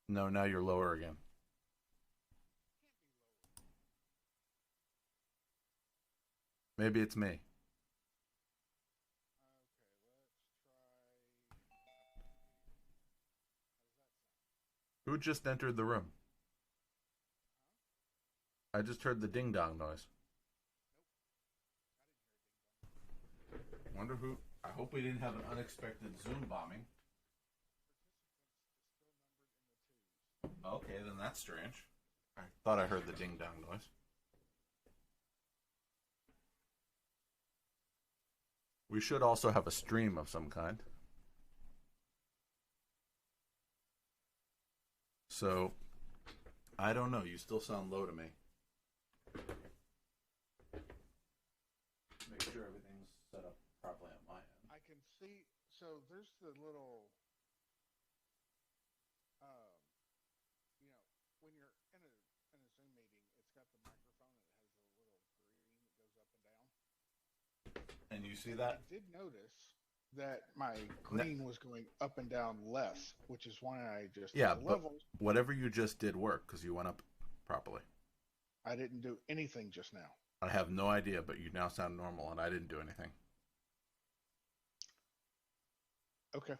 No, now you're lower again. Maybe it's me. Who just entered the room? I just heard the ding dong noise. Wonder who. I hope we didn't have an unexpected Zoom bombing. Okay, then that's strange. I thought I heard the ding dong noise. We should also have a stream of some kind. So, I don't know. You still sound low to me. Make sure everything's set up properly on my end. I can see. So there's the little, um, you know, when you're in a Zoom meeting, it's got the microphone and it has a little green that goes up and down. And you see I that? did notice that my No, green was going up and down less, which is why I adjusted yeah, the but levels. whatever you just did worked because you went up properly. I didn't do anything just now. I have no idea, but you now sound normal, and I didn't do anything. Okay,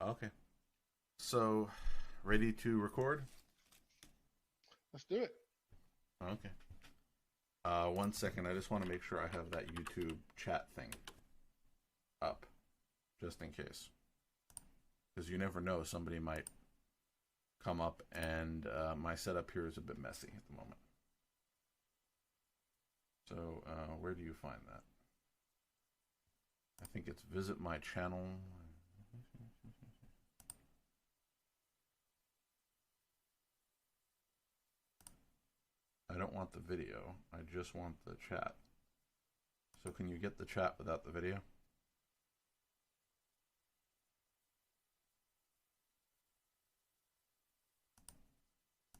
Okay. So, ready to record? let's do it. Okay. 1 second. I just want to make sure I have that YouTube chat thing up, just in case. Because you never know, somebody might come up, and my setup here is a bit messy at the moment. So, where do you find that? I think it's visit my channel. I don't want the video. I just want the chat. So can you get the chat without the video?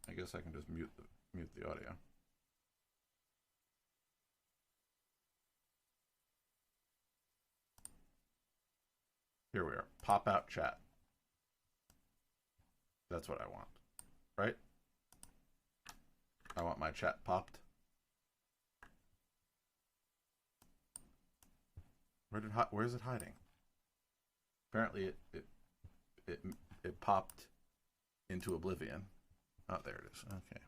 I guess I can just mute the audio. Here we are. Pop out chat. That's what I want. Right? I want my chat popped. Where is it hiding? Apparently it it popped into oblivion. Oh, there it is. Okay.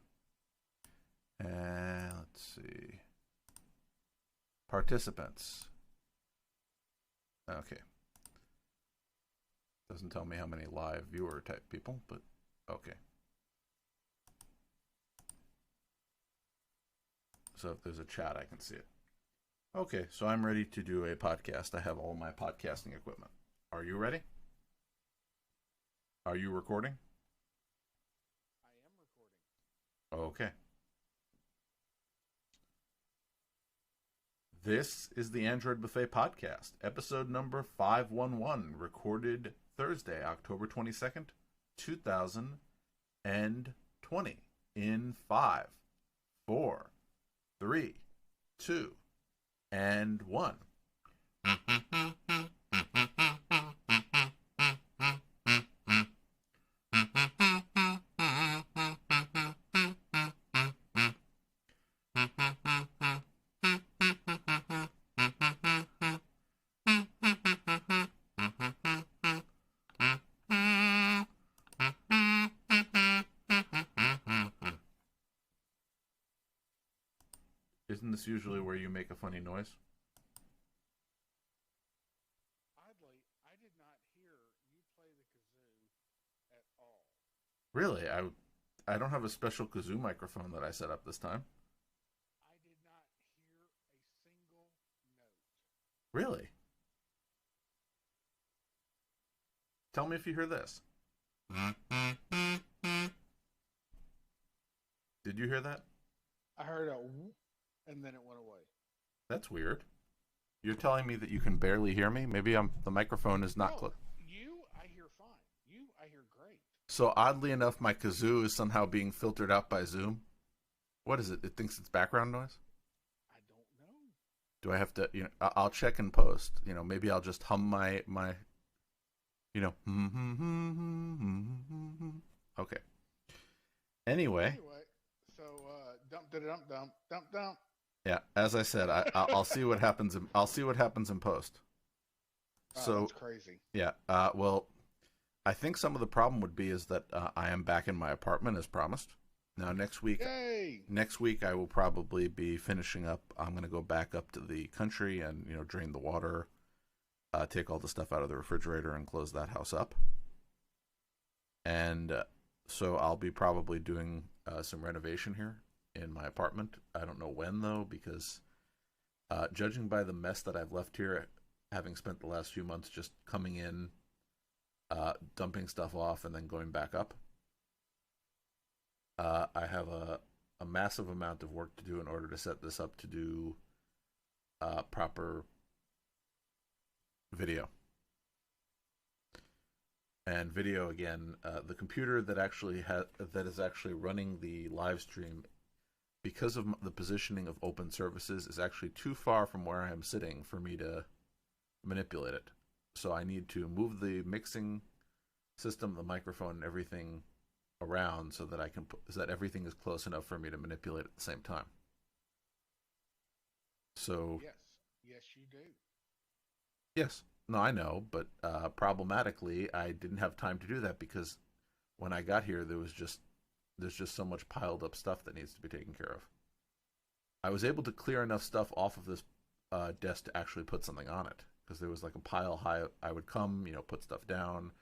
And let's see. Participants. Okay. Doesn't tell me how many live viewer type people, but okay. So if there's a chat, I can see it. Okay, so I'm ready to do a podcast. I have all my podcasting equipment. Are you ready? Are you recording? I am recording. Okay. This is the Android Buffet Podcast, episode number 511, recorded Thursday, October 22nd, 2020, in 5, 4, 3, 2, and 1. Isn't this usually where you make a funny noise? Oddly, I did not hear you play the kazoo at all. Really? I don't have a special kazoo microphone that I set up this time. I did not hear a single note. Really? Tell me if you hear this. Did you hear that? I heard a whoop, and then it went away. That's weird. You're telling me that you can barely hear me? Maybe the microphone is not No, close. you, I hear fine. You, I hear great. So oddly enough, my kazoo is somehow being filtered out by Zoom. What is it? It thinks it's background noise? I don't know. Do I have to, I'll check and post. Maybe I'll just hum my You know. Okay. Anyway, Anyway, so dump da dump dump dump dump. yeah. As I said, I'll see what happens. I'll see what happens in post. Oh, So that's crazy. yeah. Well, I think some of the problem would be is that I am back in my apartment as promised. Now Yay! next week I will probably be finishing up. I'm going to go back up to the country and drain the water, take all the stuff out of the refrigerator, and close that house up. And so I'll be probably doing some renovation here in my apartment. I don't know when though, because judging by the mess that I've left here, having spent the last few months just coming in, dumping stuff off, and then going back up, I have a massive amount of work to do in order to set this up to do proper video. And video again, the computer that is actually running the live stream, because of the positioning of open services, is actually too far from where I am sitting for me to manipulate it. So I need to move the mixing system, the microphone, and everything around so that so that everything is close enough for me to manipulate at the same time. So Yes, yes, you do. yes, no, I know, but problematically, I didn't have time to do that because when I got here, there's just so much piled up stuff that needs to be taken care of. I was able to clear enough stuff off of this desk to actually put something on it because there was like a pile high. I would come, put stuff down,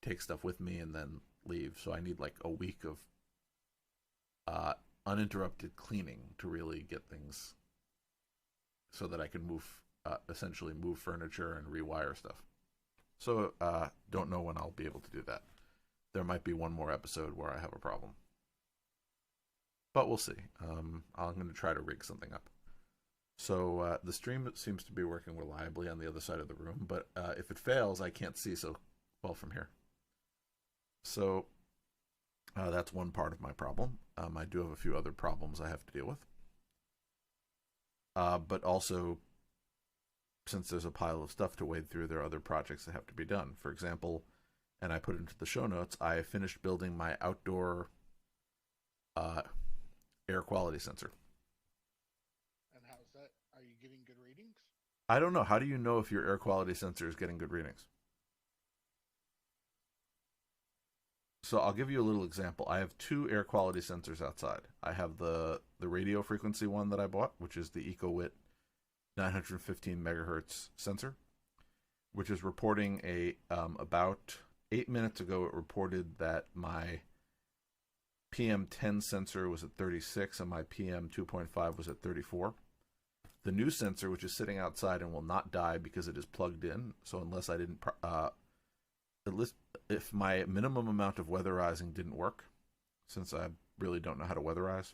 take stuff with me, and then leave. So I need like a week of uninterrupted cleaning to really get things so that I can essentially move furniture and rewire stuff. So don't know when I'll be able to do that. There might be one more episode where I have a problem, but we'll see. I'm going to try to rig something up. So the stream seems to be working reliably on the other side of the room, but if it fails, I can't see so well from here. So that's one part of my problem. I do have a few other problems I have to deal with. But also, since there's a pile of stuff to wade through, there are other projects that have to be done. For example, and I put into the show notes, I finished building my outdoor air quality sensor. And how's that? Are you getting good readings? I don't know. How do you know if your air quality sensor is getting good readings? So I'll give you a little example. I have two air quality sensors outside. I have the radio frequency one that I bought, which is the EcoWit 915 megahertz sensor, which is reporting about 8 minutes ago. It reported that my PM10 sensor was at 36 and my PM2.5 was at 34. The new sensor, which is sitting outside and will not die because it is plugged in, so unless I didn't if my minimum amount of weatherizing didn't work, since I really don't know how to weatherize,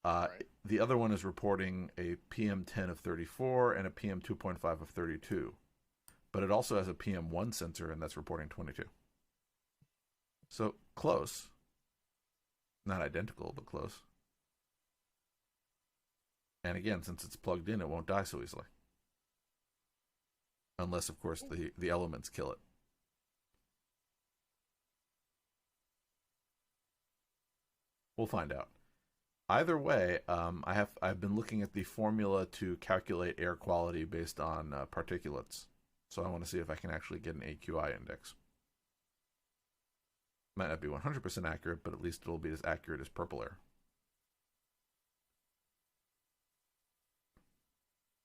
right. The other one is reporting a PM10 of 34 and a PM2.5 of 32. But it also has a PM1 sensor, and that's reporting 22. So close. Not identical, but close. And again, since it's plugged in, it won't die so easily. Unless, of course, the elements kill it. We'll find out. Either way, I've been looking at the formula to calculate air quality based on particulates. So I want to see if I can actually get an AQI index. Might not be 100% accurate, but at least it'll be as accurate as purple air.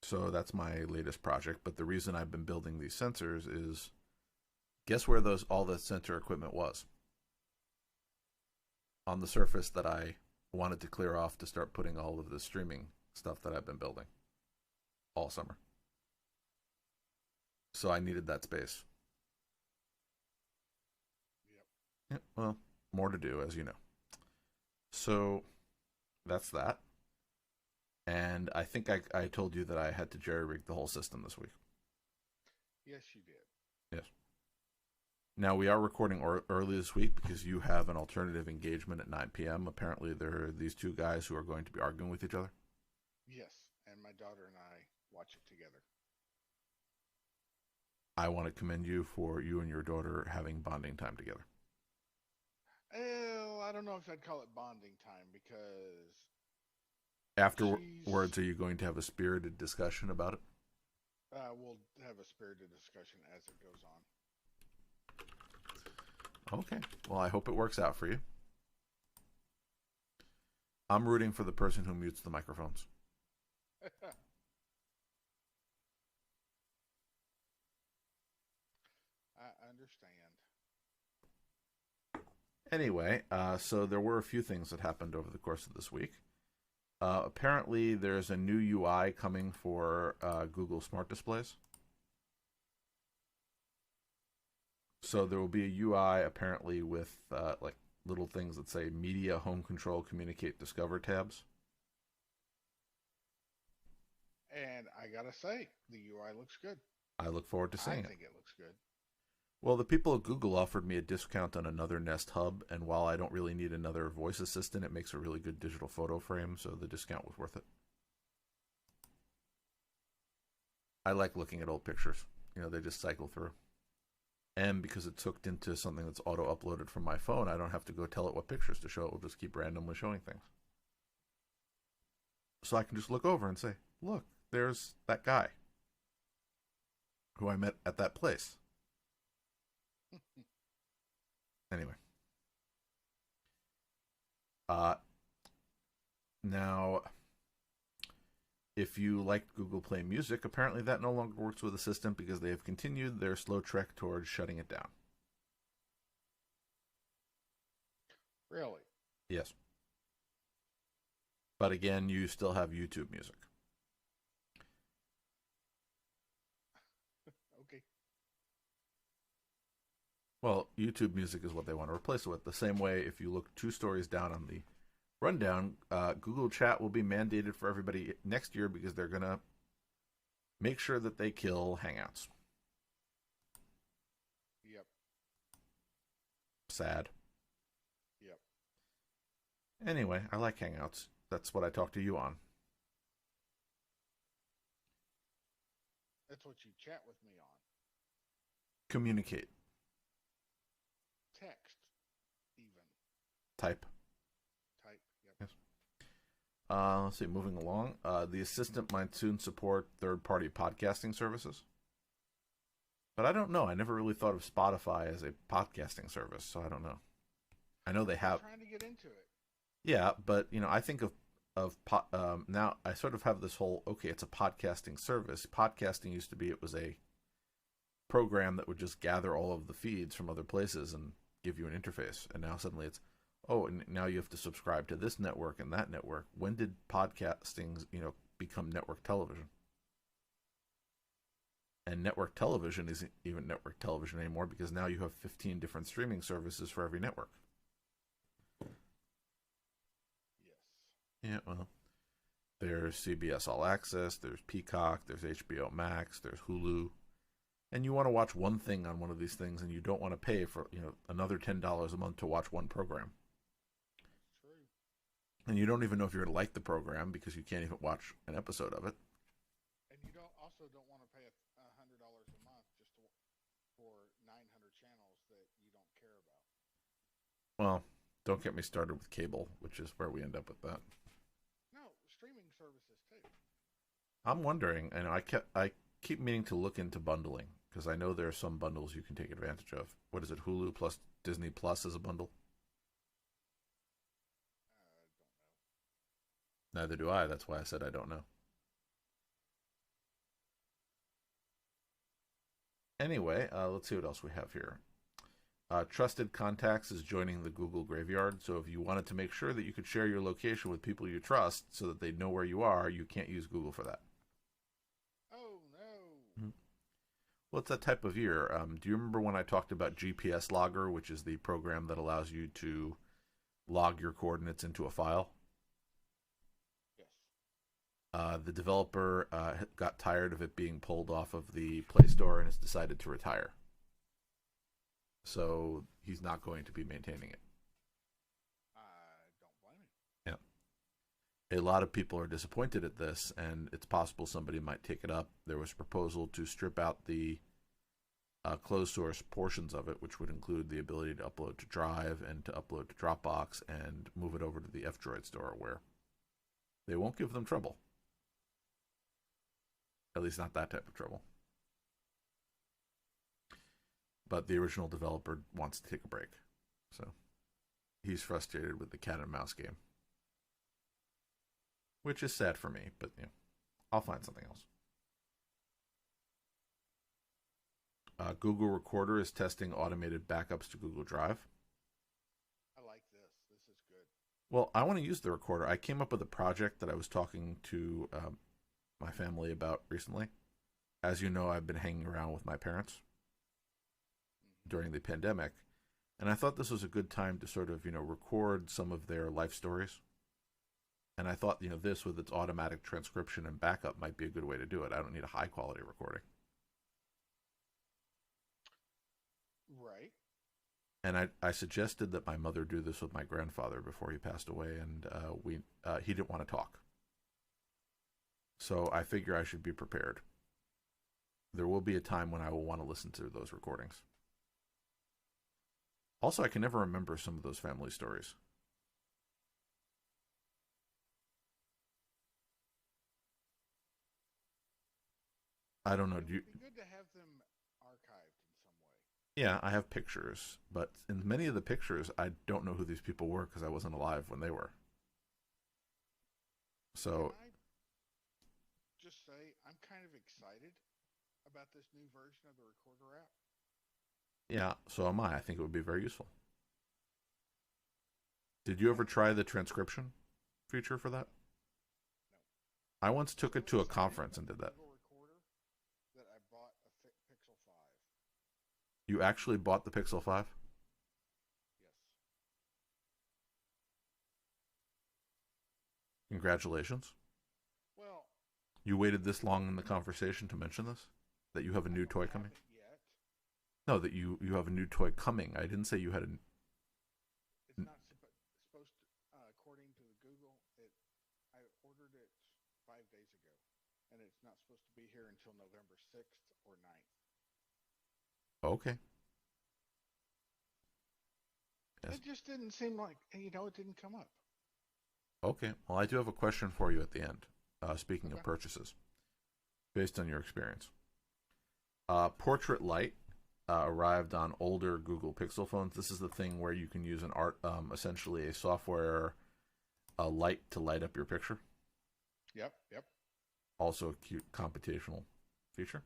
So that's my latest project. But the reason I've been building these sensors is, guess where all the sensor equipment was? On the surface that I wanted to clear off to start putting all of the streaming stuff that I've been building all summer. So I needed that space. Yep. Yeah, well, more to do, as you know. So that's that. And I think I told you that I had to jerry-rig the whole system this week. Yes, you did. Yes. Now, we are recording early this week because you have an alternative engagement at 9 p.m. Apparently, there are these two guys who are going to be arguing with each other. Yes, and my daughter and I watch it together. I want to commend you for you and your daughter having bonding time together. Well, I don't know if I'd call it bonding time because she's. Afterwards, are you going to have a spirited discussion about it? We'll have a spirited discussion as it goes on. Okay. Well, I hope it works out for you. I'm rooting for the person who mutes the microphones. I understand. Anyway, so there were a few things that happened over the course of this week. Apparently, there's a new UI coming for Google Smart Displays. So there will be a UI apparently with like little things that say Media, Home Control, Communicate, Discover tabs. And I gotta say, the UI looks good. I look forward to seeing it. I think it looks good. Well, the people at Google offered me a discount on another Nest Hub, and while I don't really need another voice assistant, it makes a really good digital photo frame, so the discount was worth it. I like looking at old pictures. You know, they just cycle through. And because it's hooked into something that's auto-uploaded from my phone, I don't have to go tell it what pictures to show. It will just keep randomly showing things. So I can just look over and say, look, there's that guy who I met at that place. Anyway. Now, if you liked Google Play Music, apparently that no longer works with Assistant because they have continued their slow trek towards shutting it down. Really? Yes. But again, you still have YouTube Music. Okay. Well, YouTube Music is what they want to replace it with. The same way, if you look 2 stories down on the rundown, Google Chat will be mandated for everybody next year because they're going to make sure that they kill Hangouts. Yep. Sad. Yep. Anyway, I like Hangouts. That's what I talk to you on. That's what you chat with me on. Communicate. Text, even. Type. Yep. Yes. Let's see, moving along. The Assistant might soon support third-party podcasting services. But I don't know. I never really thought of Spotify as a podcasting service, so I don't know. I know they have. I'm trying to get into it. Yeah, but you know, I think of now. I sort of have this whole it's a podcasting service. Podcasting used to be it was a program that would just gather all of the feeds from other places and give you an interface, and now suddenly it's and now you have to subscribe to this network and that network. When did podcasting become network television? And network television isn't even network television anymore because now you have 15 different streaming services for every network. Yes. Yeah, well, there's CBS All Access, there's Peacock, there's HBO Max, there's Hulu. And you want to watch one thing on one of these things and you don't want to pay for, another $10 a month to watch one program. True. And you don't even know if you're going to like the program because you can't even watch an episode of it. And you don't want to pay $100 a month just for 900 channels that you don't care about. Well, don't get me started with cable, which is where we end up with that. No, streaming services too. I'm wondering, and I keep meaning to look into bundling because I know there are some bundles you can take advantage of. What is it? Hulu plus Disney Plus as a bundle? I don't know. Neither do I. That's why I said I don't know. Anyway, let's see what else we have here. Trusted Contacts is joining the Google Graveyard, so if you wanted to make sure that you could share your location with people you trust so that they know where you are, you can't use Google for that. Oh, no. Mm-hmm. Well, it's that type of year. Do you remember when I talked about GPS Logger, which is the program that allows you to log your coordinates into a file? Yes. The developer got tired of it being pulled off of the Play Store and has decided to retire. So he's not going to be maintaining it. I don't blame him. Yeah. A lot of people are disappointed at this, and it's possible somebody might take it up. There was a proposal to strip out the closed source portions of it, which would include the ability to upload to Drive and to upload to Dropbox and move it over to the F-Droid store, where they won't give them trouble. At least not that type of trouble. But the original developer wants to take a break. So he's frustrated with the cat and mouse game. Which is sad for me, but I'll find something else. Google Recorder is testing automated backups to Google Drive. I like this. This is good. Well, I want to use the recorder. I came up with a project that I was talking to my family about recently. As you know, I've been hanging around with my parents during the pandemic, and I thought this was a good time to sort of, record some of their life stories. And I thought, this with its automatic transcription and backup might be a good way to do it. I don't need a high quality recording. Right. And I suggested that my mother do this with my grandfather before he passed away, and he didn't want to talk. So I figure I should be prepared. There will be a time when I will want to listen to those recordings. Also, I can never remember some of those family stories. I don't know. It would be good to have them archived in some way. Yeah, I have pictures, but in many of the pictures, I don't know who these people were because I wasn't alive when they were. So, Can I just say I'm kind of excited about this new version of the Recorder app? yeah, so am I. I think it would be very useful. Did you ever try the transcription feature for that? No. I once took it to a conference and did that. Google Recorder that I bought a Pixel 5. You actually bought the Pixel 5? Yes. Congratulations. Well, You waited this long in the conversation to mention this? That you have a new toy coming? Yet. No, that you have a new toy coming. I didn't say you had a... It's not supposed to, according to the Google, I ordered it 5 days ago, and it's not supposed to be here until November 6th or 9th. Okay. Yes. It just didn't seem like, it didn't come up. Okay. Well, I do have a question for you at the end. Speaking of purchases, based on your experience. Portrait Light arrived on older Google Pixel phones. This is the thing where you can use essentially a software light to light up your picture. Yep. Also a cute computational feature.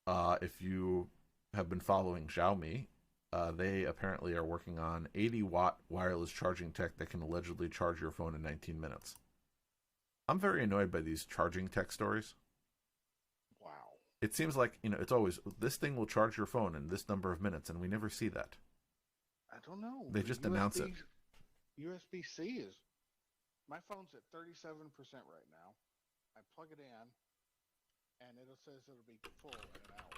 If you have been following Xiaomi, they apparently are working on 80-watt wireless charging tech that can allegedly charge your phone in 19 minutes. I'm very annoyed by these charging tech stories. Wow. It seems like, it's always, this thing will charge your phone in this number of minutes, and we never see that. I don't know. They just announce it. USB-C is... My phone's at 37% right now. I plug it in, and it says it'll be full in an hour.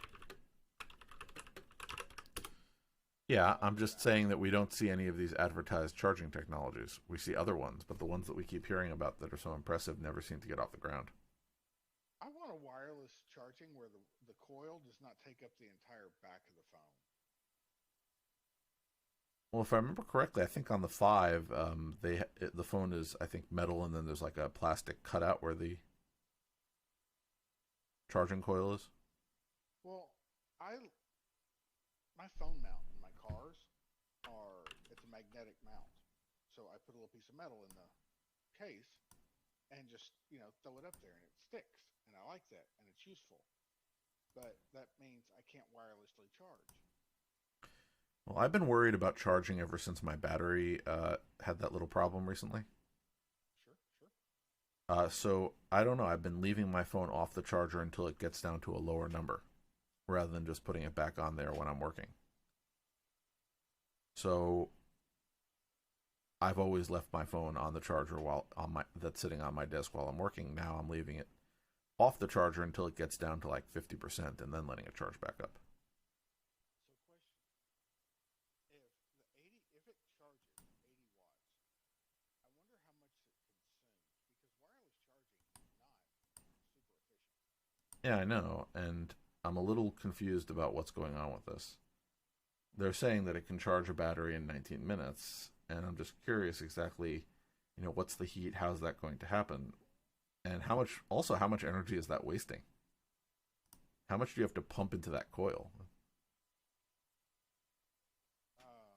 Yeah, I'm just saying that we don't see any of these advertised charging technologies. We see other ones, but the ones that we keep hearing about that are so impressive never seem to get off the ground. I want a wireless charging where the coil does not take up the entire back of the phone. Well, if I remember correctly, I think on the 5, the phone is, I think, metal, and then there's like a plastic cutout where the charging coil is. Well, my phone mount in my cars it's a magnetic mount. So I put a little piece of metal in the case and just, throw it up there and it sticks. And I like that and it's useful. But that means I can't wirelessly charge. Well, I've been worried about charging ever since my battery had that little problem recently. Sure. So, I don't know. I've been leaving my phone off the charger until it gets down to a lower number, rather than just putting it back on there when I'm working. So, I've always left my phone on the charger that's sitting on my desk while I'm working. Now I'm leaving it off the charger until it gets down to like 50% and then letting it charge back up. If it charges 80 watts, I wonder how much it consumes because wireless charging is not super efficient. Yeah, I know, and I'm a little confused about what's going on with this. They're saying that it can charge a battery in 19 minutes, and I'm just curious exactly, what's the heat? How's that going to happen? And how much energy is that wasting? How much do you have to pump into that coil? Um,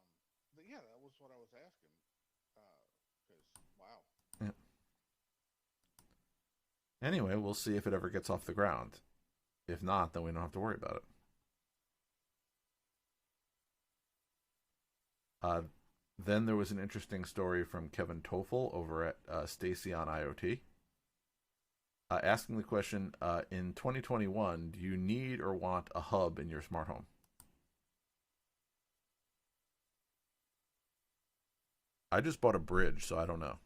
but yeah, that was what I was asking. Because wow, Yeah. Anyway, we'll see if it ever gets off the ground. If not, then we don't have to worry about it. Uh, then there was an interesting story from Kevin Toffel over at Stacy on IoT, asking the question: in 2021, do you need or want a hub in your smart home? I just bought a bridge, so I don't know.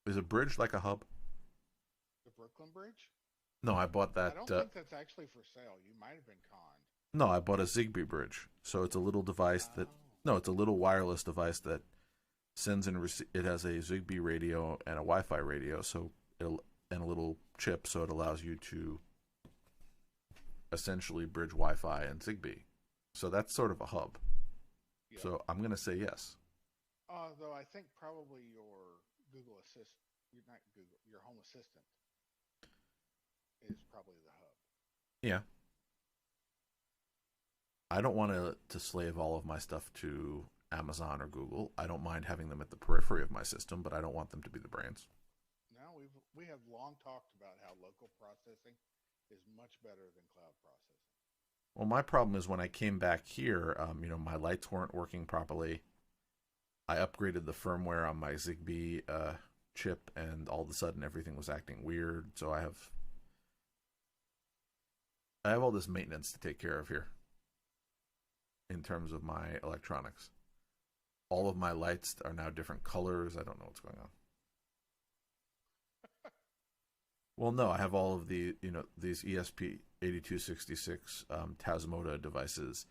Is a bridge like a hub? the Brooklyn Bridge. No, I bought I that. don't think that's actually for sale. You might have been conned. No, I bought a Zigbee bridge. So it's a little device that. Oh, No, it's a little wireless device that sends and it has a Zigbee radio and a Wi-Fi radio, and a little chip, so it allows you to essentially bridge Wi-Fi and Zigbee. So that's sort of a hub. yeah. So I'm gonna say yes. Though I think probably your Google Assist, not Google, your Home Assistant is probably the hub. Yeah, I don't want to slave all of my stuff to Amazon or Google. I don't mind having them at the periphery of my system, but I don't want them to be the brains. Now we have long talked about how local processing is much better than cloud processing. Well, my problem is when I came back here, my lights weren't working properly. I upgraded the firmware on my Zigbee chip, and all of a sudden everything was acting weird. So I have all this maintenance to take care of here in terms of my electronics. All of my lights are now different colors. I don't know what's going on. Well, no, I have all of these ESP8266 Tasmota devices,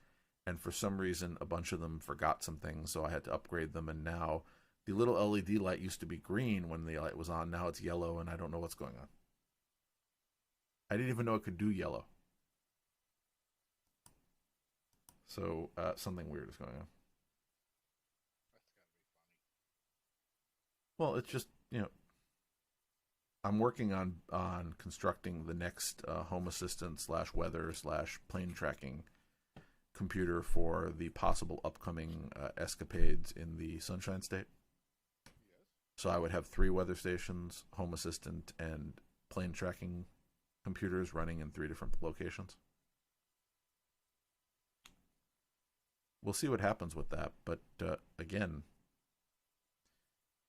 and for some reason, a bunch of them forgot some things, so I had to upgrade them. And now the little LED light used to be green when the light was on. Now it's yellow, and I don't know what's going on. I didn't even know it could do yellow. So something weird is going on. That's got to be funny. Well, it's just I'm working on constructing the next home assistant slash weather slash plane tracking computer for the possible upcoming escapades in the Sunshine State. Yes. So I would have 3 weather stations, home assistant, and plane tracking computers running in 3 different locations. We'll see what happens with that, but again,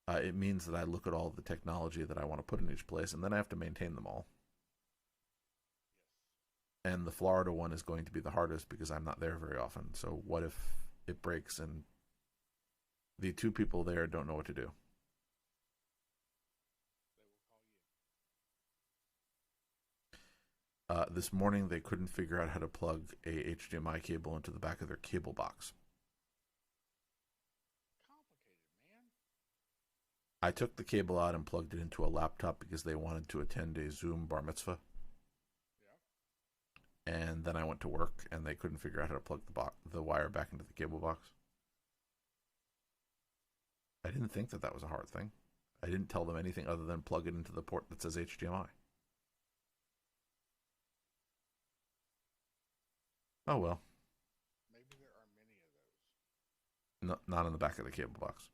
it means that I look at all the technology that I want to put in each place, and then I have to maintain them all. And the Florida one is going to be the hardest because I'm not there very often. So what if it breaks and the 2 people there don't know what to do? They will call you. This morning they couldn't figure out how to plug a HDMI cable into the back of their cable box. Complicated, man. I took the cable out and plugged it into a laptop because they wanted to attend a Zoom bar mitzvah. Yeah. And then I went to work and they couldn't figure out how to plug the wire back into the cable box. I didn't think that was a hard thing. I didn't tell them anything other than plug it into the port that says HDMI. Oh well. Maybe there are many of those. No, not in the back of the cable box.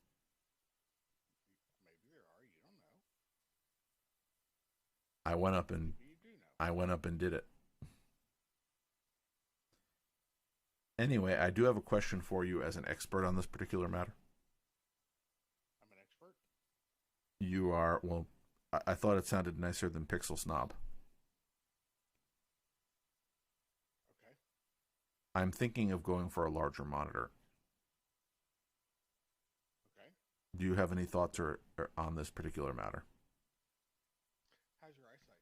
Maybe there are. You don't know. I went up and Maybe you do know. I went up and did it. Anyway, I do have a question for you as an expert on this particular matter. I'm an expert. You are, well, I thought it sounded nicer than Pixel Snob. Okay. I'm thinking of going for a larger monitor. Okay. Do you have any thoughts or on this particular matter? How's your eyesight?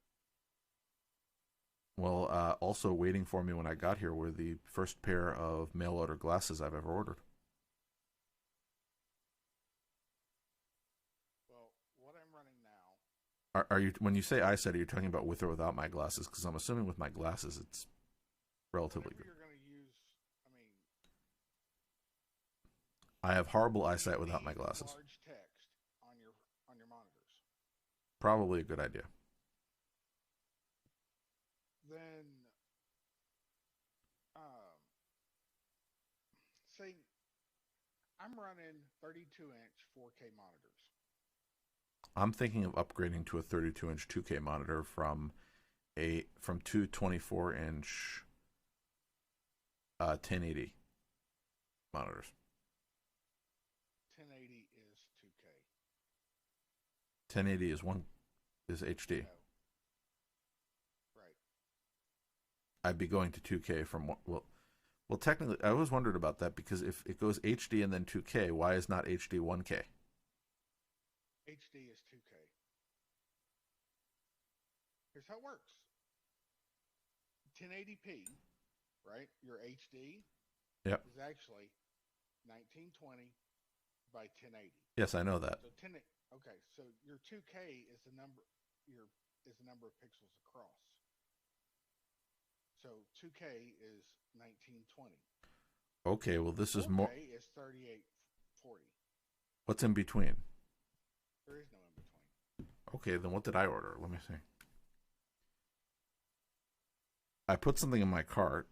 Well, also waiting for me when I got here were the first pair of mail order glasses I've ever ordered. Well, what I'm running now Are you when you say eyesight? Are you talking about with or without my glasses? Because I'm assuming with my glasses, it's relatively Whenever good. you're going to use, I mean, I have horrible do you eyesight without my need glasses. large text on your monitors? Probably a good idea. Then, um, say I'm running 32-inch 4K monitors. I'm thinking of upgrading to a 32-inch 2K monitor from two 24-inch 1080 monitors. 1080 is 2K. 1080 is HD. No, right. I'd be going to 2K from well technically I always wondered about that because if it goes HD and then 2K, why is not HD 1K? HD is 2K. Here's how it works. 1080p, right? Your HD Yep. is actually 1920 by 1080. Yes, I know that. So 10. Okay, so your 2K is the number of pixels across. So 2K is 1920. Okay, well this is 4K more. is 3840. What's in between? There is no in between. Okay, then what did I order? Let me see. I put something in my cart.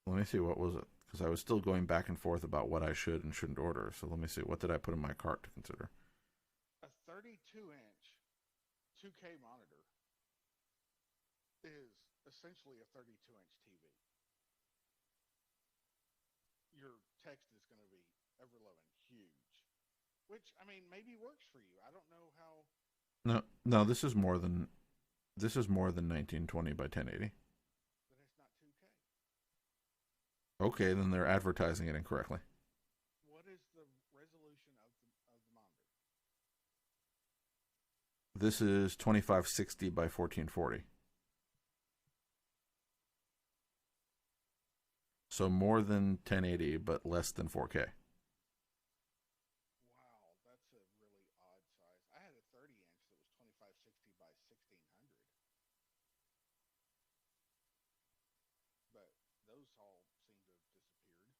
Let me see, what was it? Because I was still going back and forth about what I should and shouldn't order. So let me see, what did I put in my cart to consider? A 32-inch 2K monitor is essentially a 32-inch TV. Your text is going to be ever-loving huge, which I mean maybe works for you. I don't know how. No, no, this is more than 1920 by 1080. Then it's not 2K. Okay, then they're advertising it incorrectly. What is the resolution of the monitor? This is 2560 by 1440. So more than 1080, but less than 4K. Wow, that's a really odd size. I had a 30-inch that was 2560 by 1600, but those all seem to have disappeared.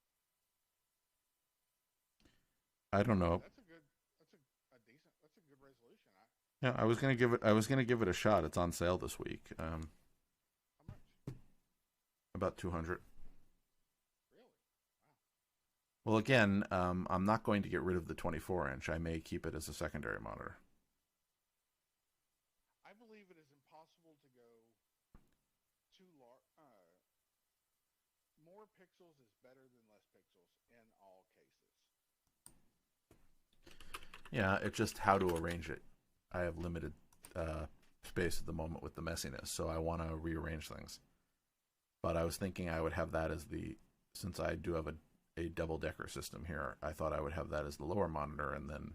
I don't know. That's a good. That's a decent. That's a good resolution. Yeah, I was gonna give it. I was gonna give it a shot. It's on sale this week. How much? About 200. Really? Wow. Well, again, I'm not going to get rid of the 24-inch. I may keep it as a secondary monitor. I believe it is impossible to go too large. More pixels is better than less pixels in all cases. Yeah, it's just how to arrange it. I have limited space at the moment with the messiness, so I want to rearrange things. But I was thinking I would have that as since I do have a double decker system here, I thought I would have that as the lower monitor and then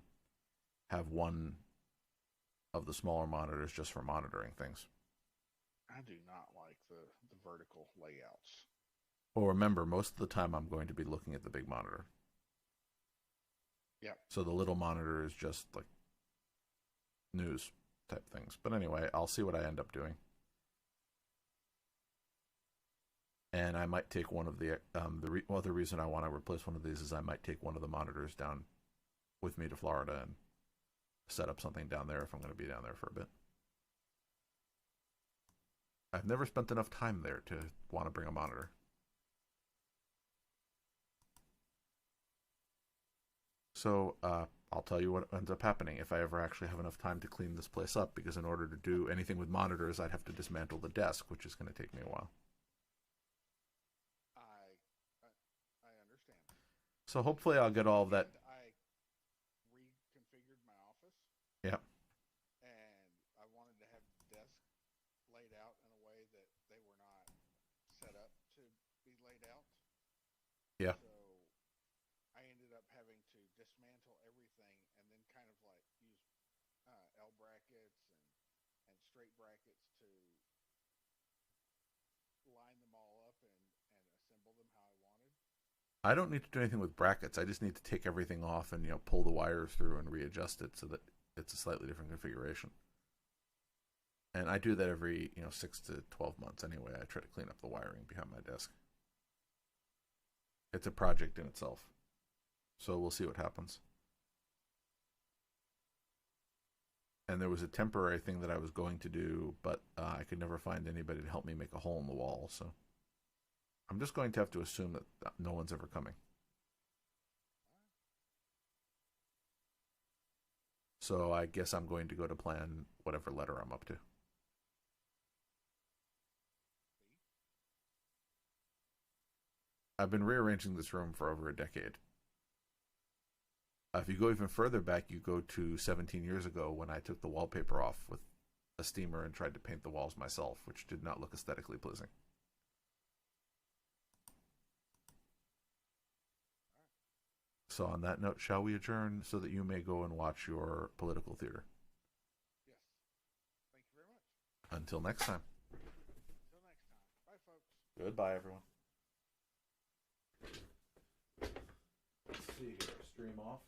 have one of the smaller monitors just for monitoring things. I do not like the vertical layouts. Well, remember, most of the time I'm going to be looking at the big monitor. Yep. So the little monitor is just like news type things. But anyway, I'll see what I end up doing. And I might take one of the other reason I want to replace one of these is I might take one of the monitors down with me to Florida and set up something down there if I'm going to be down there for a bit. I've never spent enough time there to want to bring a monitor. So I'll tell you what ends up happening if I ever actually have enough time to clean this place up, because in order to do anything with monitors, I'd have to dismantle the desk, which is going to take me a while. I understand. So hopefully I'll get all of that. And I reconfigured my office. Yeah. And I wanted to have the desk laid out in a way that they were not set up to be laid out. Yeah. So I ended up having to dismantle everything and then kind of like use L brackets and straight brackets to line them all up and assemble them how I wanted. I don't need to do anything with brackets. I just need to take everything off and pull the wires through and readjust it so that it's a slightly different configuration. And I do that every 6 to 12 months anyway. I try to clean up the wiring behind my desk. It's a project in itself, so we'll see what happens. And there was a temporary thing that I was going to do, but I could never find anybody to help me make a hole in the wall. So I'm just going to have to assume that no one's ever coming. So I guess I'm going to go to plan whatever letter I'm up to. I've been rearranging this room for over a decade. If you go even further back, you go to 17 years ago when I took the wallpaper off with a steamer and tried to paint the walls myself, which did not look aesthetically pleasing. So on that note, shall we adjourn so that you may go and watch your political theater? Yes. Thank you very much. Until next time. Until next time. Bye, folks. Goodbye, everyone. Let's see here. Stream off.